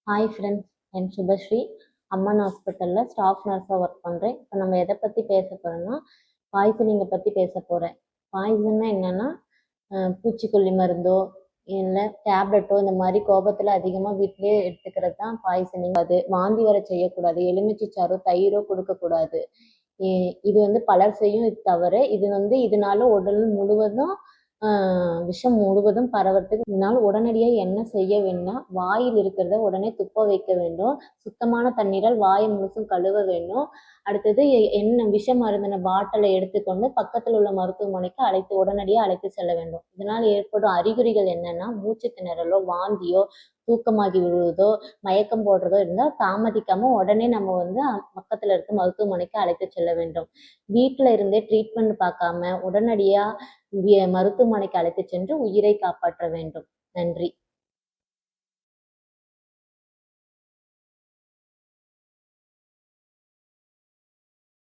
Hi friends, என் சுபஸ்ரீ. அம்மன் ஹாஸ்பிட்டலில் staff நர்ஸாக work பண்ணுறேன். இப்போ நம்ம எதை பற்றி பேச போகிறோன்னா, பாய்சனிங்கை பற்றி பேச போகிறேன். பாய்சன்னா என்னென்னா, பூச்சிக்கொல்லி மருந்தோ இல்லை டேப்லெட்டோ இந்த மாதிரி கோபத்தில் அதிகமாக வீட்டிலே எடுத்துக்கிறது தான் பாய்சனிங். அது வாந்தி வர செய்யக்கூடாது, எலுமிச்சைச்சாறோ தயிரோ கொடுக்கக்கூடாது. இது வந்து பலர் செய்யும் இது தவறு. இது வந்து இதனால உடல் முழுவதும் விஷம் முழுவதும் பரவறதுக்கு இதனால் உடனடியாக என்ன செய்ய வேண்டும்னா, வாயில் இருக்கிறத உடனே துப்ப வைக்க வேண்டும். சுத்தமான தண்ணீரால் வாயை முழுசும் கழுவ வேண்டும். அடுத்தது என்ன விஷம் மருந்தின பாட்டிலை எடுத்துக்கொண்டு பக்கத்தில் உள்ள மருத்துவமனைக்கு உடனடியாக அழைத்து செல்ல வேண்டும். இதனால் ஏற்படும் அறிகுறிகள் என்னன்னா, மூச்சு திணறலோ வாந்தியோ தூக்கமாகி விழுவதோ மயக்கம் போடுறதோ இருந்தால் தாமதிக்காம உடனே நம்ம வந்து பக்கத்தில் இருக்க மருத்துவமனைக்கு அழைத்து செல்ல வேண்டும். வீட்டில் இருந்தே ட்ரீட்மெண்ட் பார்க்காம உடனடியாக மருத்துவமனைக்கு அழைத்து சென்று உயிரை காப்பாற்ற வேண்டும். நன்றி.